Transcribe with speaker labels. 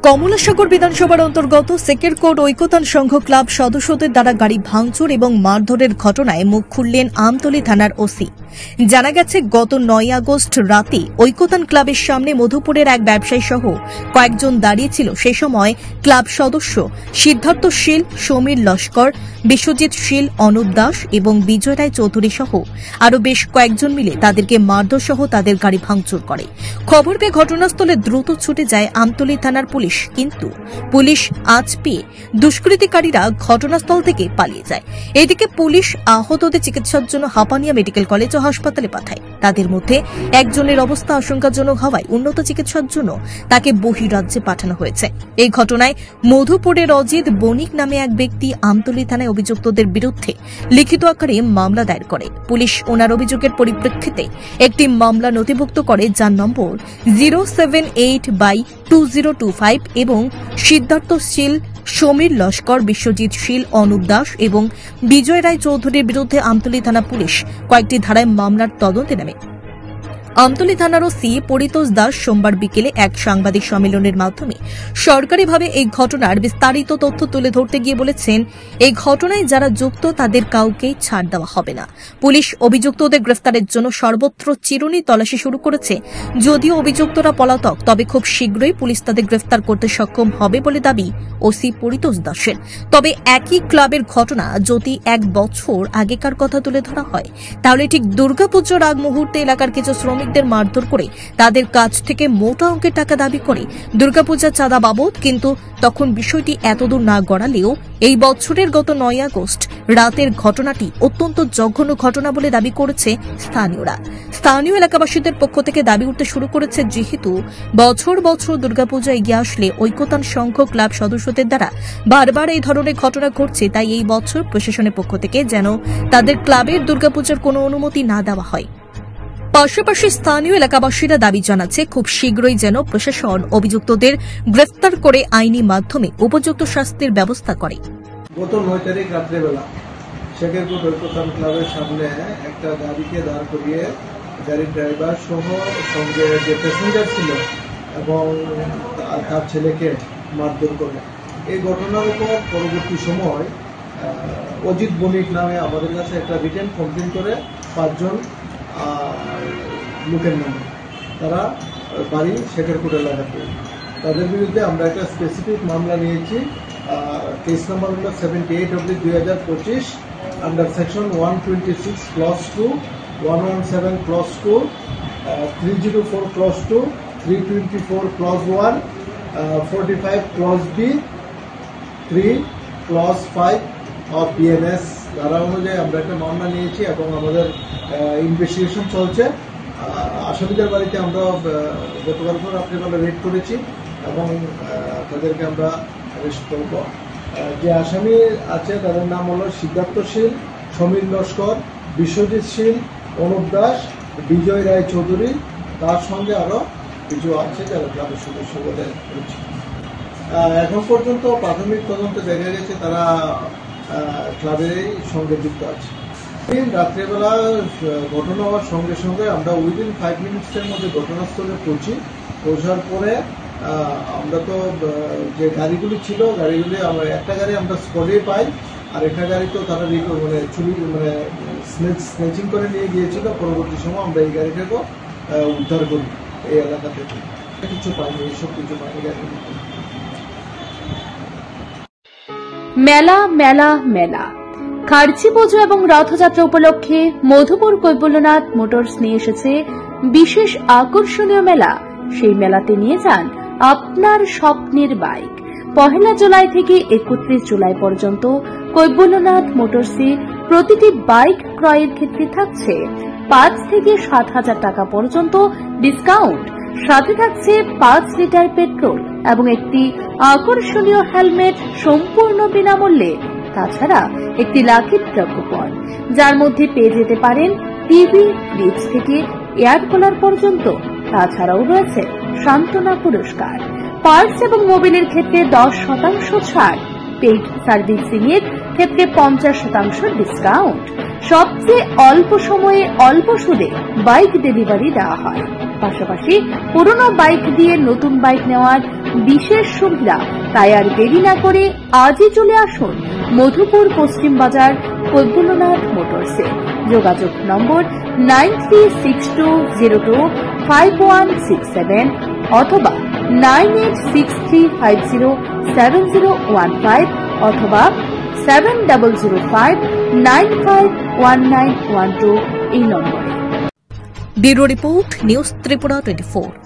Speaker 1: কমলাসাগর বিধানসভার অন্তর্গত সেকেরকোট ঐকতান সংঘ ক্লাব সদস্যদের দ্বারা গাড়ি ভাঙচুর এবং মারধরের ঘটনায় মুখ খুললেন আমতলী থানার ওসি। জানা গেছে, গত 9 আগস্ট রাতে ঐকতান ক্লাবের সামনে মধুপুরের এক ব্যবসায়ী সহ কয়েকজন দাঁড়িয়েছিল। সেই সময় ক্লাব সদস্য সিদ্ধার্থ শীল, সমীর লস্কর, বিশ্বজিৎ শীল, অনুপ দাস এবং বিজয় রায় চৌধুরী সহ আরও বেশ কয়েকজন মিলে তাদেরকে মারধর সহ তাদের গাড়ি ভাঙচুর করে। খবর পেয়ে ঘটনাস্থলে দ্রুত ছুটে যায় আমতলী থানার পুলিশ, কিন্তু পুলিশ আজ পেয়ে দুষ্কৃতিকারীরা ঘটনাস্থল থেকে পালিয়ে যায়। এদিকে পুলিশ আহতদের চিকিৎসার জন্য হাপানিয়া মেডিকেল কলেজ ও হাসপাতালে পাঠায়। তাদের মধ্যে একজনের অবস্থা আশঙ্কাজনক হওয়ায় উন্নত চিকিৎসার জন্য তাকে বহিরাজ্যে পাঠানো হয়েছে। এই ঘটনায় মধুপুরের অজিত বণিক নামে এক ব্যক্তি আমতলী থানায় অভিযুক্তদের বিরুদ্ধে লিখিত আকারে মামলা দায়ের করে। পুলিশ ওনার অভিযোগের পরিপ্রেক্ষিতে একটি মামলা নথিভুক্ত করে, যার নম্বর 078/2025 এবং সিদ্ধার্থ শীল, সমীর লস্কর, বিশ্বজিৎ শীল, অনুপ দাস এবং বিজয় রায় চৌধুরীর বিরুদ্ধে আমতলী থানা পুলিশ কয়েকটি ধারায় মামলার তদন্তে নেমে। আমতলী থানার ওসি পরিতোষ দাস সোমবার বিকেলে এক সাংবাদিক সম্মেলনের মাধ্যমে সরকারিভাবে এই ঘটনার বিস্তারিত তথ্য তুলে ধরতে গিয়ে বলেছেন, এই ঘটনায় যারা যুক্ত তাদের কাউকেই ছাড় দেওয়া হবে না। পুলিশ অভিযুক্তদের গ্রেফতারের জন্য সর্বত্র চিরুনি তল্লাশি শুরু করেছে। যদিও অভিযুক্তরা পলাতক, তবে খুব শীঘ্রই পুলিশ তাদের গ্রেফতার করতে সক্ষম হবে বলে দাবি ওসি পরিতোষ দাসের। তবে একই ক্লাবের ঘটনা যদি 1 বছর আগেকার কথা তুলে ধরা হয়, তাহলে ঠিক দুর্গাপুজোর আগ মুহূর্তে এলাকার কিছু শ্রমিকদের মারধর করে তাদের কাছ থেকে মোটা অঙ্কের টাকা দাবি করে দুর্গাপূজার চাঁদা বাবদ। কিন্তু তখন বিষয়টি এতদূর না গড়ালেও এই বছরের গত 9 আগস্ট রাতের ঘটনাটি অত্যন্ত জঘন্য ঘটনা বলে দাবি করেছে স্থানীয়রা। স্থানীয় এলাকাবাসীদের পক্ষ থেকে দাবি উঠতে শুরু করেছে, যেহেতু বছর বছর দুর্গাপূজা এগিয়ে আসলে ঐকতান সংঘ ক্লাব সদস্যদের দ্বারা বারবার এই ধরনের ঘটনা ঘটছে, তাই এই বছর প্রশাসনের পক্ষ থেকে যেন তাদের ক্লাবের দুর্গাপূজার কোনো অনুমতি না দেওয়া হয়। পাশাপাশি স্থানীয় এলাকাবাসীরা দাবি জানাচ্ছে, খুব শীঘ্রই যেন প্রশাসন অভিযুক্তদের গ্রেফতার করে আইনি মাধ্যমে উপযুক্ত শাস্তির ব্যবস্থা করে।
Speaker 2: গত 9 তারিখ রাত্রেবেলা সেকেরকোট ঐকতান ক্লাবের সামনে একটা গাড়িকে দাঁড় করিয়ে গাড়ির ড্রাইভার সহ সঙ্গে যে প্যাসেঞ্জার ছিল এবং তার ছেলেকে মারধর করে। এই ঘটনার উপর পরবর্তী সময় অজিত বণিক নামে আমাদের কাছে একটা রিটেন কমপ্লেন করে 5 জন লোকের নামে, তারা বাড়ি সেকেরকোট এলাকাতে। তাদের বিরুদ্ধে আমরা একটা স্পেসিফিক মামলা নিয়েছি। কেস নাম্বার হল 78/2025 under section 126 clause 2, 117 clause 2, 304 clause 2, 324 clause 1, 45 clause B, 3 clause 5 of BNS ধারা অনুযায়ী আমরা একটা মামলা নিয়েছি এবং আমাদের ইনভেস্টিগেশন চলছে। আসামিদের বাড়িতে আমরা গতকাল রাত্রিবেলা রেড করেছি এবং তাদেরকে আমরা অ্যারেস্ট করব। যে আসামি আছে তাদের নাম হলো সিদ্ধার্থ শীল, সমীর লস্কর, বিশ্বজিৎ শীল, অনুপ দাস, বিজয় রায় চৌধুরী। তার সঙ্গে আরো কিছু আছে যারা ক্লাবের সদস্য বলে পরিচিত। এখন পর্যন্ত প্রাথমিক তদন্তে দেখা গেছে তারা ক্লাবের সঙ্গে যুক্ত আছে। রাত্রেবেলা ঘটনা হওয়ার সঙ্গে সঙ্গে আমরা উইদিন 5 মিনিটসের মধ্যে ঘটনাস্থলে পৌঁছার পরে আমরা তো যে গাড়িগুলি ছিল, গাড়িগুলি একটা গাড়ি আমরা স্পটে পাই, আর একটা গাড়ি তো তারা স্নেচিং করে নিয়ে গিয়েছিল। পরবর্তী সময় আমরা এই গাড়িটাকে উদ্ধার করি এই এলাকা থেকে। কিছু পাইনি, এইসব কিছু পাইনি গাড়ি।
Speaker 3: মেলা মেলা মেলা খার্চি পুজো এবং রথযাত্রা উপলক্ষে মধুপুর কৈবল্যনাথ মোটরস নিয়ে এসেছে বিশেষ আকর্ষণীয় মেলা। সেই মেলাতে নিয়ে যান আপনার স্বপ্নের বাইক। 1 জুলাই থেকে 31 জুলাই পর্যন্ত কৈবল্যনাথ মোটরসে প্রতিটি বাইক ক্রয়ের ক্ষেত্রে থাকছে 5 থেকে 7,000 টাকা পর্যন্ত ডিসকাউন্ট। সাথে থাকছে 5 লিটার পেট্রোল এবং একটি আকর্ষণীয় হেলমেট সম্পূর্ণ বিনামূল্যে। তাছাড়া একটি লাকি ড্র কুপন, যার মধ্যে পেয়ে যেতে পারেন টিভি, ফ্রিজ থেকে এয়ার কুলার পর্যন্ত। তাছাড়াও রয়েছে সান্ত্বনা পুরস্কার। পার্টস এবং মোবিলের ক্ষেত্রে 10% ছাড়, পেইড সার্ভিসিং এর ক্ষেত্রে 50% ডিসকাউন্ট। সবচেয়ে অল্প সময়ে অল্প সুদে বাইক ডেলিভারি দেওয়া হয়। পাশাপাশি পুরনো বাইক দিয়ে নতুন বাইক নেওয়ার বিশেষ সুবিধা। তাই আর দেরি না করে আজই চলে আসুন মধুপুর পশ্চিম বাজার কৈবল্যনাথ মোটরসে। যোগাযোগ নম্বর 9362025167 অথবা 9863507015 অথবা 7005951912 এই নম্বরে।
Speaker 1: Bureau report, news Tripura 24।